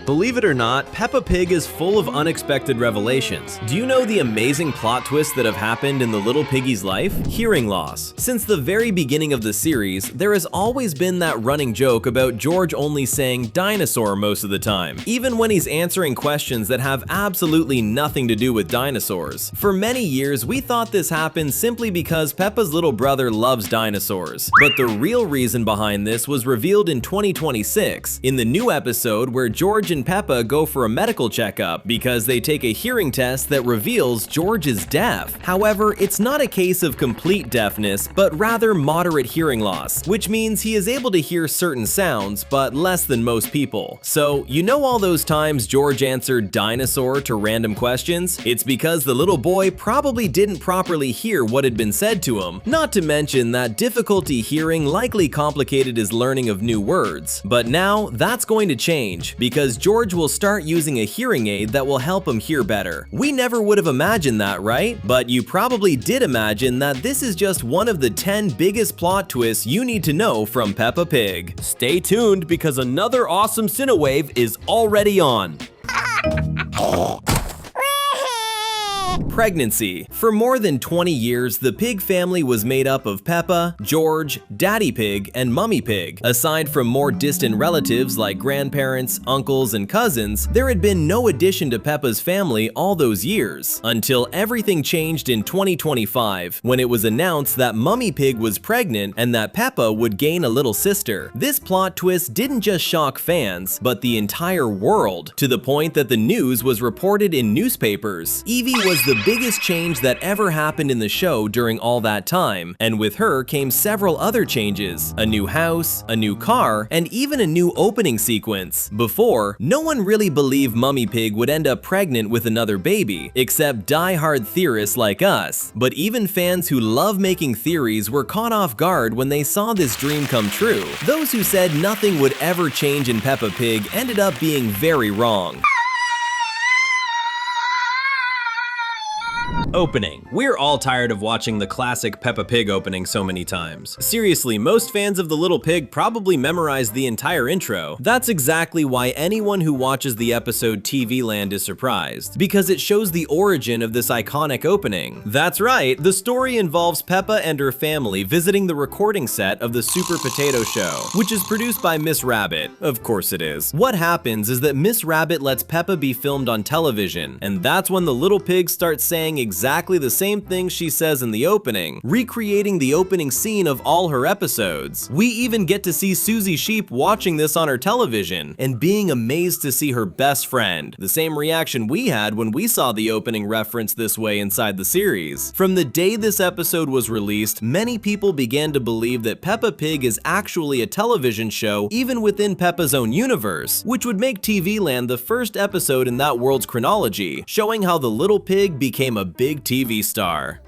Believe it or not, Peppa Pig is full of unexpected revelations. Do you know the amazing plot twists that have happened in the little piggy's life? Hearing loss. Since the very beginning of the series, there has always been that running joke about George only saying dinosaur most of the time, even when he's answering questions that have absolutely nothing to do with dinosaurs. For many years, we thought this happened simply because Peppa's little brother loves dinosaurs. But the real reason behind this was revealed in 2026, in the new episode where George and Peppa go for a medical checkup because they take a hearing test that reveals George is deaf. However, it's not a case of complete deafness, but rather moderate hearing loss, which means he is able to hear certain sounds, but less than most people. So, you know all those times George answered dinosaur to random questions? It's because the little boy probably didn't properly hear what had been said to him. Not to mention that difficulty hearing likely complicated his learning of new words. But now, that's going to change, because George will start using a hearing aid that will help him hear better. We never would have imagined that, right? But you probably did imagine that this is just one of the 10 biggest plot twists you need to know from Peppa Pig. Stay tuned because another awesome Cinewave is already on. Pregnancy. For more than 20 years, the Pig family was made up of Peppa, George, Daddy Pig, and Mummy Pig. Aside from more distant relatives like grandparents, uncles, and cousins, there had been no addition to Peppa's family all those years, until everything changed in 2025, when it was announced that Mummy Pig was pregnant and that Peppa would gain a little sister. This plot twist didn't just shock fans, but the entire world, to the point that the news was reported in newspapers. Evie was the biggest change that ever happened in the show during all that time, and with her came several other changes: a new house, a new car, and even a new opening sequence. Before, no one really believed Mummy Pig would end up pregnant with another baby, except die-hard theorists like us. But even fans who love making theories were caught off guard when they saw this dream come true. Those who said nothing would ever change in Peppa Pig ended up being very wrong. Opening. We're all tired of watching the classic Peppa Pig opening so many times. Seriously, most fans of the little pig probably memorized the entire intro. That's exactly why anyone who watches the episode TV Land is surprised, because it shows the origin of this iconic opening. That's right, the story involves Peppa and her family visiting the recording set of the Super Potato Show, which is produced by Miss Rabbit. Of course it is. What happens is that Miss Rabbit lets Peppa be filmed on television, and that's when the little pig starts saying exactly the same thing she says in the opening, recreating the opening scene of all her episodes. We even get to see Susie Sheep watching this on her television and being amazed to see her best friend, the same reaction we had when we saw the opening referenced this way inside the series. From the day this episode was released, many people began to believe that Peppa Pig is actually a television show even within Peppa's own universe, which would make TV Land the first episode in that world's chronology, showing how the little pig became a big TV star.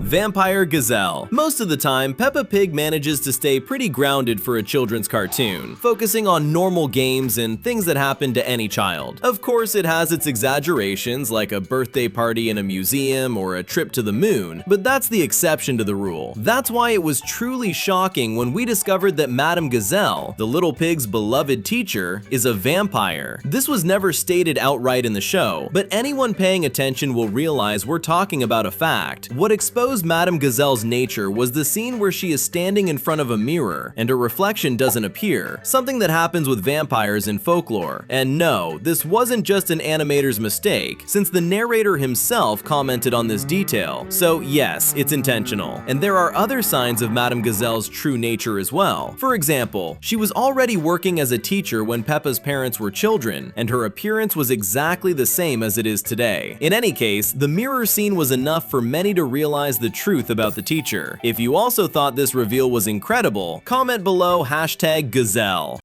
Vampire Gazelle. Most of the time, Peppa Pig manages to stay pretty grounded for a children's cartoon, focusing on normal games and things that happen to any child. Of course, it has its exaggerations, like a birthday party in a museum or a trip to the moon, but that's the exception to the rule. That's why it was truly shocking when we discovered that Madame Gazelle, the little pig's beloved teacher, is a vampire. This was never stated outright in the show, but anyone paying attention will realize we're talking about a fact. What exposed Madame Gazelle's nature was the scene where she is standing in front of a mirror and her reflection doesn't appear, something that happens with vampires in folklore. And no, this wasn't just an animator's mistake, since the narrator himself commented on this detail. So yes, it's intentional. And there are other signs of Madame Gazelle's true nature as well. For example, she was already working as a teacher when Peppa's parents were children, and her appearance was exactly the same as it is today. In any case, the mirror scene was enough for many to realize the truth about the teacher. If you also thought this reveal was incredible, comment below #Gazelle.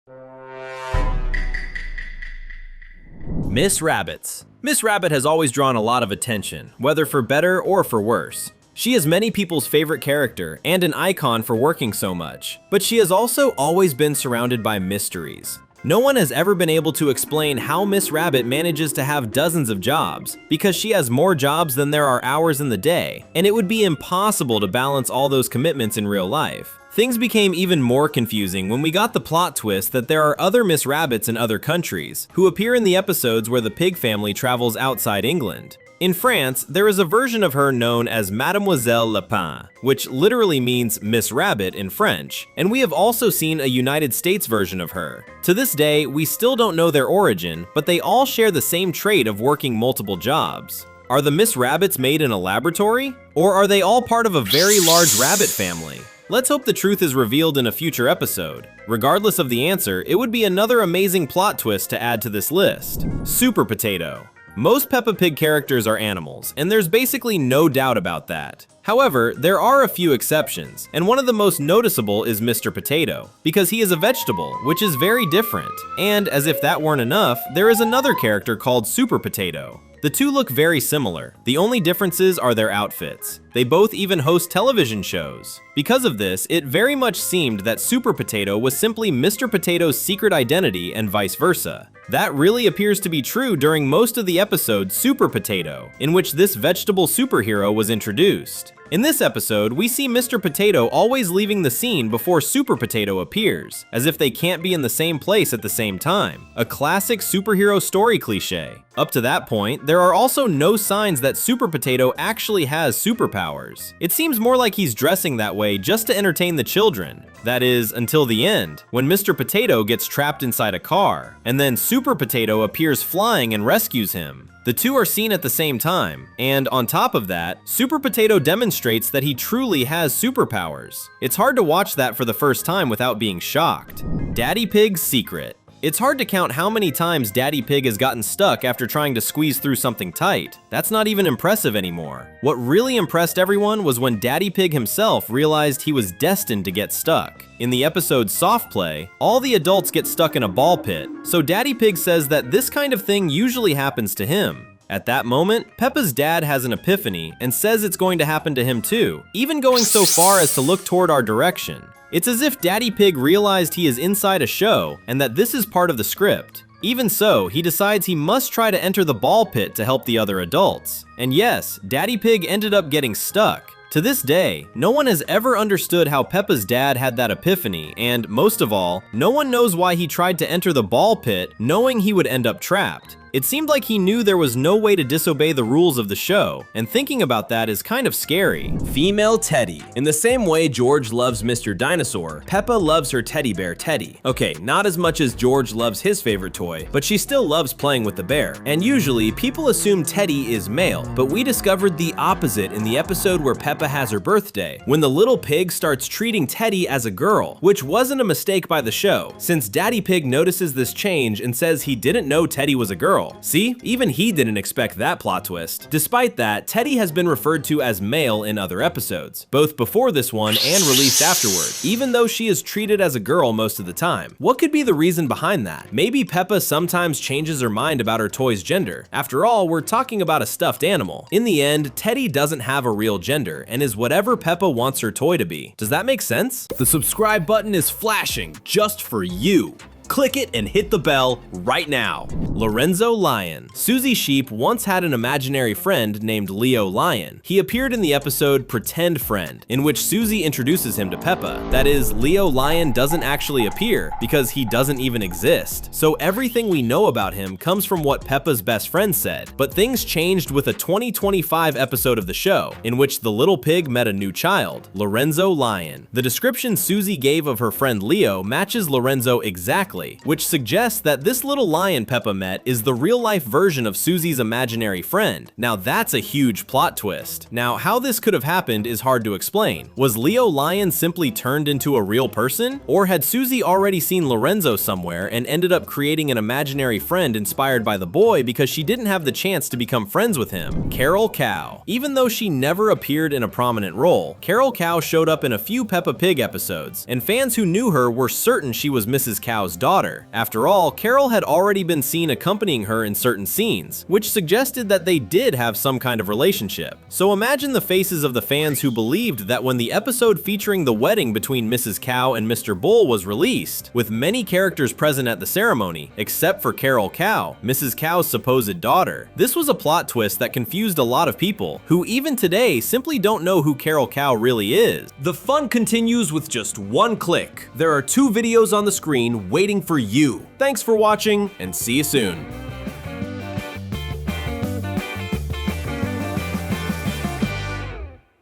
Miss Rabbits. Miss Rabbit has always drawn a lot of attention, whether for better or for worse. She is many people's favorite character and an icon for working so much, but she has also always been surrounded by mysteries. No one has ever been able to explain how Miss Rabbit manages to have dozens of jobs, because she has more jobs than there are hours in the day, and it would be impossible to balance all those commitments in real life. Things became even more confusing when we got the plot twist that there are other Miss Rabbits in other countries, who appear in the episodes where the pig family travels outside England. In France, there is a version of her known as Mademoiselle Lapin, which literally means Miss Rabbit in French, and we have also seen a United States version of her. To this day, we still don't know their origin, but they all share the same trait of working multiple jobs. Are the Miss Rabbits made in a laboratory? Or are they all part of a very large rabbit family? Let's hope the truth is revealed in a future episode. Regardless of the answer, it would be another amazing plot twist to add to this list. Super Potato. Most Peppa Pig characters are animals, and there's basically no doubt about that. However, there are a few exceptions, and one of the most noticeable is Mr. Potato, because he is a vegetable, which is very different. And as if that weren't enough, there is another character called Super Potato. The two look very similar. The only differences are their outfits. They both even host television shows. Because of this, it very much seemed that Super Potato was simply Mr. Potato's secret identity and vice versa. That really appears to be true during most of the episode Super Potato, in which this vegetable superhero was introduced. In this episode, we see Mr. Potato always leaving the scene before Super Potato appears, as if they can't be in the same place at the same time. A classic superhero story cliche. Up to that point, there are also no signs that Super Potato actually has superpowers. It seems more like he's dressing that way just to entertain the children. That is, until the end, when Mr. Potato gets trapped inside a car, and then Super Potato appears flying and rescues him. The two are seen at the same time, and on top of that, Super Potato demonstrates that he truly has superpowers. It's hard to watch that for the first time without being shocked. Daddy Pig's secret. It's hard to count how many times Daddy Pig has gotten stuck after trying to squeeze through something tight. That's not even impressive anymore. What really impressed everyone was when Daddy Pig himself realized he was destined to get stuck. In the episode Soft Play, all the adults get stuck in a ball pit, so Daddy Pig says that this kind of thing usually happens to him. At that moment, Peppa's dad has an epiphany and says it's going to happen to him too, even going so far as to look toward our direction. It's as if Daddy Pig realized he is inside a show and that this is part of the script. Even so, he decides he must try to enter the ball pit to help the other adults. And yes, Daddy Pig ended up getting stuck. To this day, no one has ever understood how Peppa's dad had that epiphany, and most of all, no one knows why he tried to enter the ball pit knowing he would end up trapped. It seemed like he knew there was no way to disobey the rules of the show, and thinking about that is kind of scary. Female Teddy. In the same way George loves Mr. Dinosaur, Peppa loves her teddy bear Teddy. Okay, not as much as George loves his favorite toy, but she still loves playing with the bear. And usually, people assume Teddy is male, but we discovered the opposite in the episode where Peppa has her birthday, when the little pig starts treating Teddy as a girl, which wasn't a mistake by the show, since Daddy Pig notices this change and says he didn't know Teddy was a girl. See, even he didn't expect that plot twist. Despite that, Teddy has been referred to as male in other episodes, both before this one and released afterward, even though she is treated as a girl most of the time. What could be the reason behind that? Maybe Peppa sometimes changes her mind about her toy's gender. After all, we're talking about a stuffed animal. In the end, Teddy doesn't have a real gender and is whatever Peppa wants her toy to be. Does that make sense? The subscribe button is flashing just for you. Click it and hit the bell right now. Lorenzo Lion. Susie Sheep once had an imaginary friend named Leo Lion. He appeared in the episode Pretend Friend, in which Susie introduces him to Peppa. That is, Leo Lion doesn't actually appear because he doesn't even exist. So everything we know about him comes from what Peppa's best friend said. But things changed with a 2025 episode of the show, in which the little pig met a new child, Lorenzo Lion. The description Susie gave of her friend Leo matches Lorenzo exactly, which suggests that this little lion Peppa met is the real-life version of Susie's imaginary friend. Now that's a huge plot twist. Now, how this could have happened is hard to explain. Was Leo Lion simply turned into a real person? Or had Susie already seen Lorenzo somewhere and ended up creating an imaginary friend inspired by the boy because she didn't have the chance to become friends with him? Carol Cow. Even though she never appeared in a prominent role, Carol Cow showed up in a few Peppa Pig episodes, and fans who knew her were certain she was Mrs. Cow's daughter. daughter. After all, Carol had already been seen accompanying her in certain scenes, which suggested that they did have some kind of relationship. So imagine the faces of the fans who believed that when the episode featuring the wedding between Mrs. Cow and Mr. Bull was released, with many characters present at the ceremony, except for Carol Cow, Mrs. Cow's supposed daughter. This was a plot twist that confused a lot of people, who even today simply don't know who Carol Cow really is. The fun continues with just one click. There are 2 videos on the screen waiting for you. Thanks for watching, and see you soon.